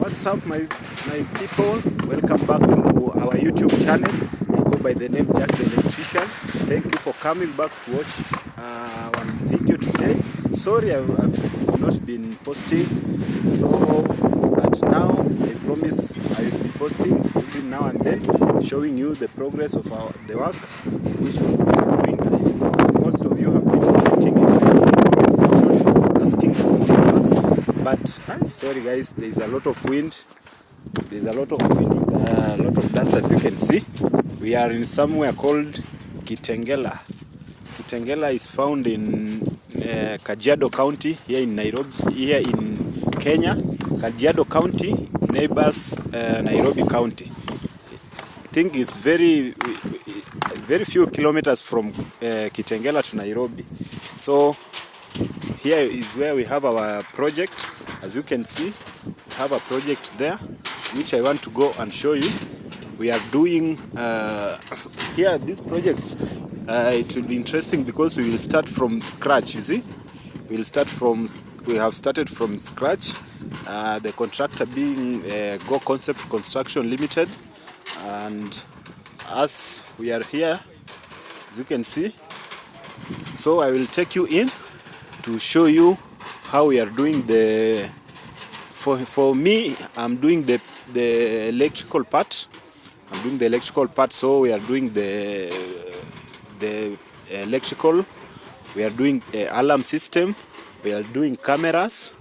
What's up, my people? Welcome back to our YouTube channel. I go by the name Jack the Electrician. Thank you for coming back to watch our video today. Sorry I've not been posting, but now I promise I will be posting every now and then, showing you the progress of the work which we are doing. Most of you have been commenting in the comment section asking for videos, but I'm sorry guys, there's a lot of wind. There's a lot of wind with a lot of dust, as you can see. We are in somewhere called Kitengela. Kitengela is found in Kajiado County, here in Nairobi, here in Kenya. Kajiado County neighbors Nairobi County. I think it's very few kilometers from Kitengela to Nairobi. So here is where we have our project. As you can see, we have a project there which I want to go and show you. We are doing here this project. It will be interesting because we will start from scratch. You see, we have started from scratch. The contractor being Go Concept Construction Limited, and as we are here, as you can see. So I will take you in to show you how we are doing the. For me, I'm doing the electrical part. So we are doing the electrical. We are doing alarm system. We are doing cameras.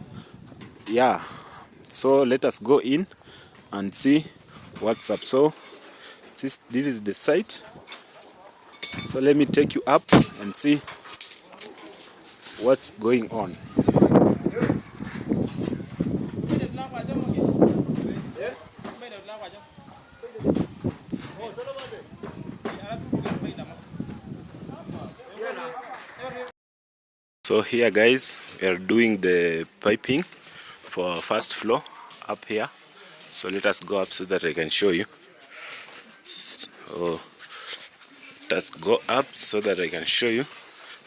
Yeah. So let us go in and see what's up. So this is the site. So let me take you up and see what's going on. So here guys, we are doing the piping for first floor up here. So let us go up so that I can show you. So let's go up so that I can show you.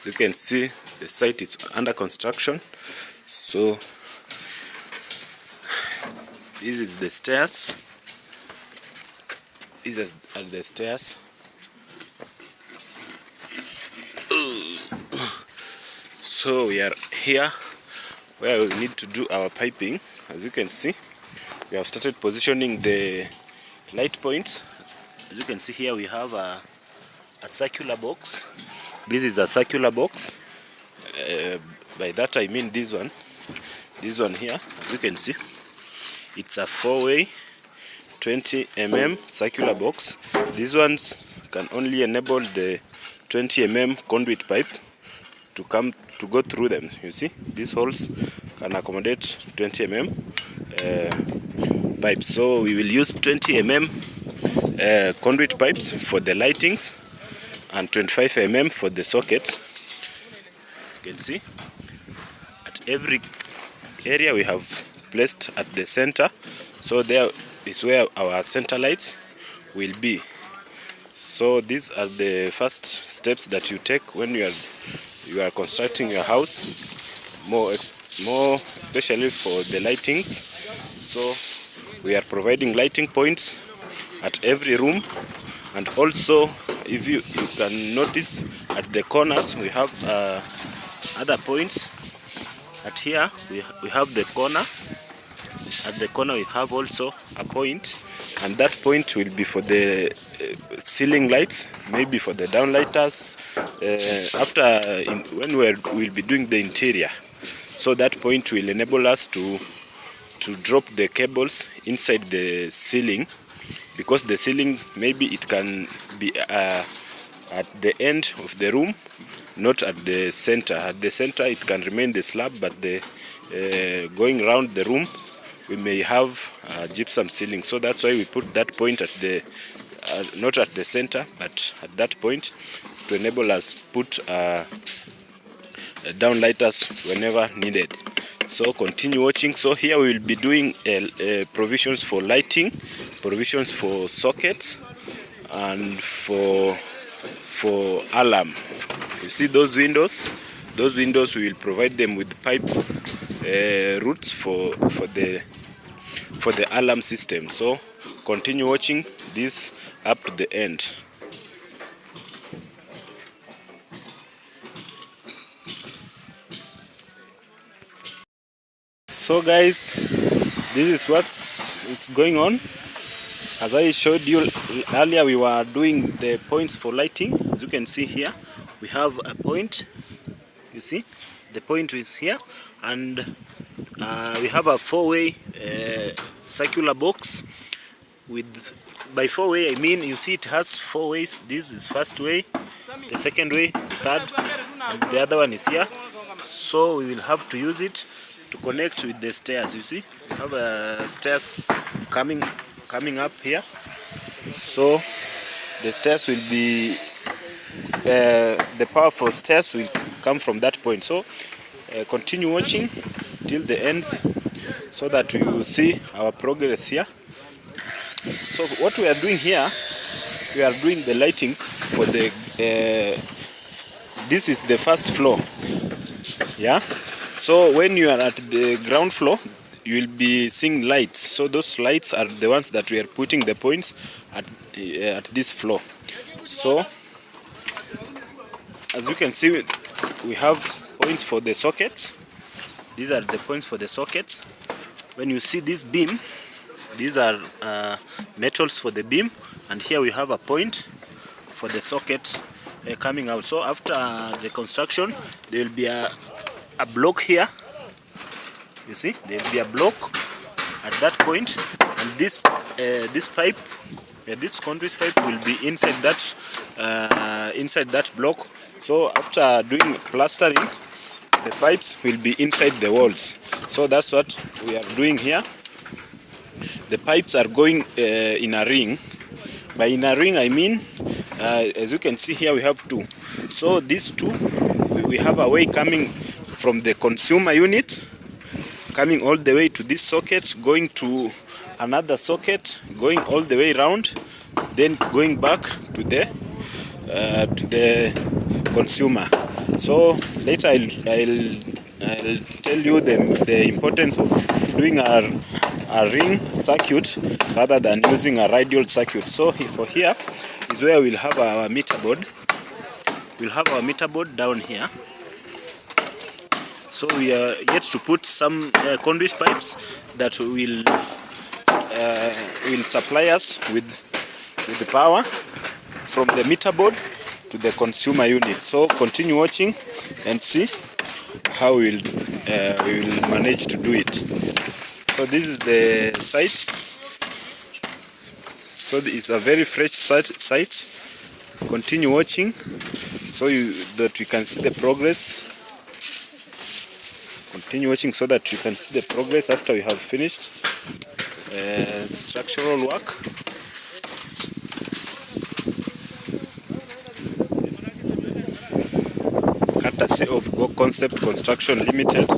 You can see the site is under construction. So this is the stairs. These are the stairs. So we are here where we need to do our piping. As you can see, we have started positioning the light points. As you can see here, we have a circular box. This is a circular box. By that I mean this one here. As you can see, it's a 4-way 20 mm circular box. These ones can only enable the 20 mm conduit pipe to go through them. You see, these holes can accommodate 20 mm pipes. So we will use 20 mm conduit pipes for the lightings and 25 mm for the sockets. You can see at every area we have placed at the center. So there is where our center lights will be. So these are the first steps that you take when you are constructing your house, more especially for the lightings. So we are providing lighting points at every room, and also if you can notice at the corners we have other points. At here we have the corner. At the corner we have also a point, and that point will be for the ceiling lights, maybe for the downlighters when we'll be doing the interior. So that point will enable us to drop the cables inside the ceiling, because the ceiling maybe it can be at the end of the room, not at the center. At the center it can remain the slab, but going around the room we may have gypsum ceiling. So that's why we put that point at the not at the center, but at that point to enable us put downlighters whenever needed. So continue watching. So here we will be doing provisions for lighting, provisions for sockets, and for alarm. You see those windows? Those windows we will provide them with pipe routes for for the alarm system. So continue watching this up to the end. So guys, this is what's going on. As I showed you earlier, we were doing the points for lighting. As you can see here, we have a point. You see, the point is here, and we have a four-way circular box. By four-way, I mean, you see it has four ways. This is first way, the second way, third, and the other one is here. So we will have to use it to connect with the stairs. You see, we have stairs coming up here. So the stairs will be the power for stairs will come from that point. So continue watching till the end so that we will see our progress here. So what we are doing here, we are doing the lightings for the this is the first floor. Yeah, so when you are at the ground floor, you will be seeing lights. So those lights are the ones that we are putting the points at this floor. So as you can see, we have points for the sockets. These are the points for the sockets. When you see this beam, these are metals for the beam, and here we have a point for the socket coming out. So after the construction, there will be a block here. You see, there will be a block at that point, and this pipe, this conduit pipe, will be inside that block. So after doing plastering, the pipes will be inside the walls. So that's what we are doing here. The pipes are going in a ring. By in a ring, I mean, as you can see here, we have two. So these two, we have a way coming from the consumer unit, coming all the way to this socket, going to another socket, going all the way around, then going back to the consumer. So later I'll tell you the importance of doing a ring circuit rather than using a radial circuit. So for here is where we'll have our meter board. We'll have our meter board down here. So we are yet to put some conduit pipes that will supply us with the power from the meter board to the consumer unit. So continue watching and see how we will manage to do it. So this is the site. So it's a very fresh site. Continue watching so that we can see the progress. Continue watching so that you can see the progress after we have finished structural work. Courtesy of Go Concept Construction Limited.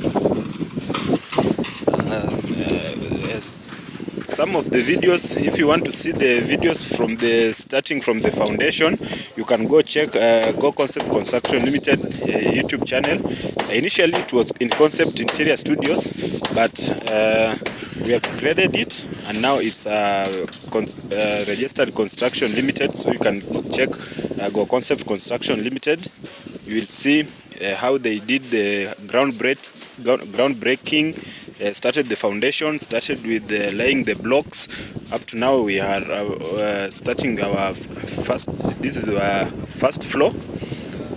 Some of the videos, if you want to see the videos from starting from the foundation, you can go check Go Concept Construction Limited YouTube channel. Initially it was in Concept Interior Studios, but we upgraded it and now it's Registered Construction Limited. So you can check Go Concept Construction Limited. You will see how they did the groundbreaking, started the foundation, started with laying the blocks. Up to now we are starting our this is our first floor,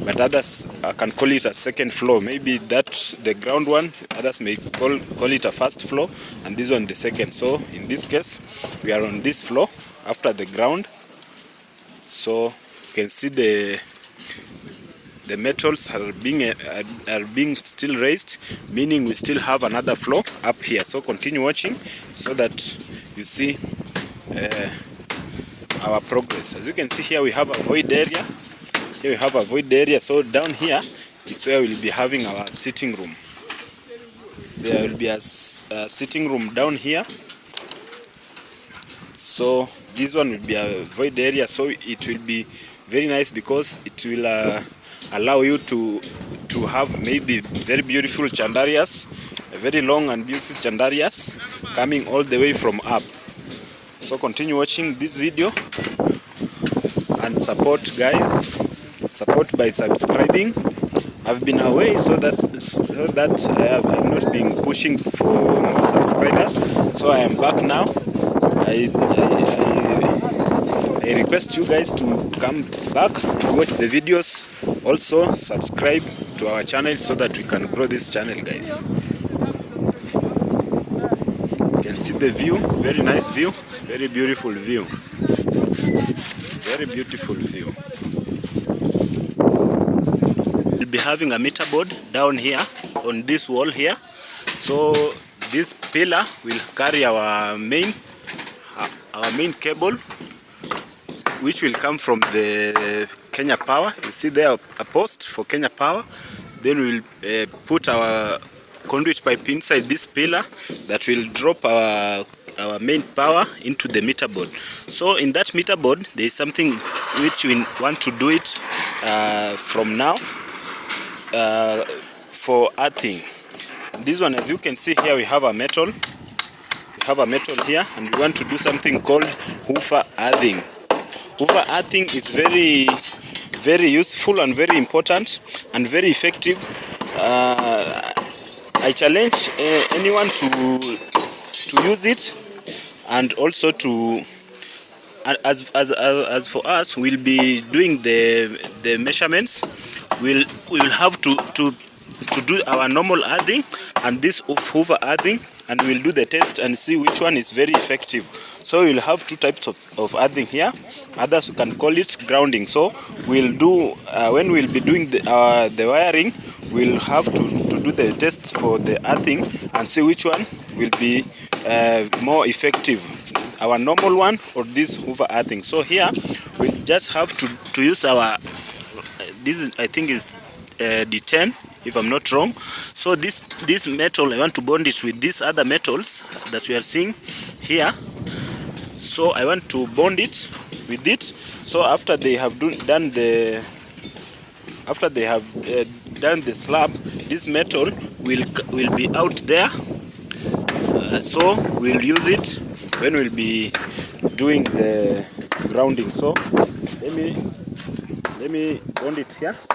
but others can call it a second floor. Maybe that's the ground one, others may call it a first floor, and this one the second. So in this case we are on this floor after the ground. So you can see the metals are being still raised, meaning we still have another floor up here. So continue watching so that you see our progress. As you can see here, we have a void area. Here we have a void area. So down here, it's where we'll be having our sitting room. There will be a sitting room down here. So this one will be a void area. So it will be very nice because it will allow you to have maybe very beautiful chandeliers a very long and beautiful chandarias coming all the way from up. So continue watching this video and support, guys. Support by subscribing. I've been away so that I'm not been pushing for more subscribers. So I am back now. I request you guys to come back and watch the videos. Also subscribe to our channel so that we can grow this channel, guys. You can see the view, very nice view, very beautiful view. Very beautiful view. We'll be having a meter board down here on this wall here. So this pillar will carry our main cable, which will come from the Kenya Power. You see there a post for Kenya Power. Then we'll put our conduit pipe inside this pillar that will drop our main power into the meter board. So in that meter board there is something which we want to do it from now for earthing. This one, as you can see here, we have a metal. We have a metal here, and we want to do something called hoover earthing. Hoover earthing is very, very useful and very important and very effective. I challenge anyone to use it, and also to as for us, we'll be doing the measurements. We'll have to do our normal earthing and this hoover earthing, and we'll do the test and see which one is very effective. So we'll have two types of earthing here. Others can call it grounding. So we'll do when we'll be doing the wiring, we'll have to do the test for the earthing and see which one will be more effective, our normal one or this hoover earthing. So here we'll just have to use our this is, I think is D10 if I'm not wrong. So this metal, I want to bond it with these other metals that we are seeing here. So I want to bond it with it. So after they have done the slab, this metal will be out there. So we'll use it when we'll be doing the grounding. So let me bond it here. See,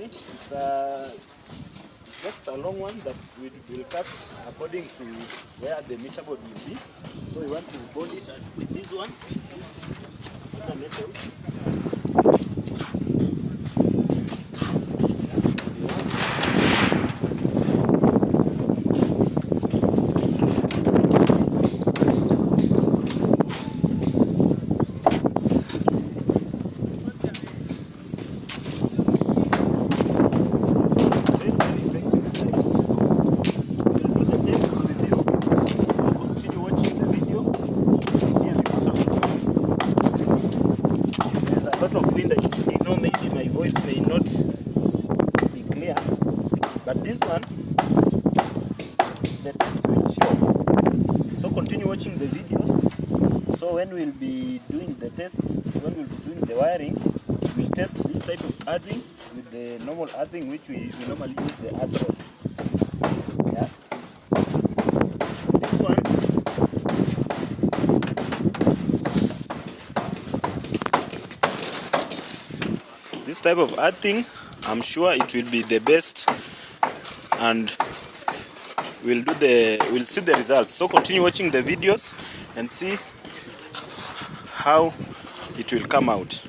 it's just a long one that we will cut according to where the meter board will be. So we want to bond it with this one, with other metals. But this one, the test will show. So continue watching the videos. So when we'll be doing the tests, when we'll be doing the wiring, we'll test this type of earthing with the normal earthing, which we normally use the earth rod. Yeah. This one, this type of earthing, I'm sure it will be the best, and we'll see the results. So continue watching the videos and see how it will come out.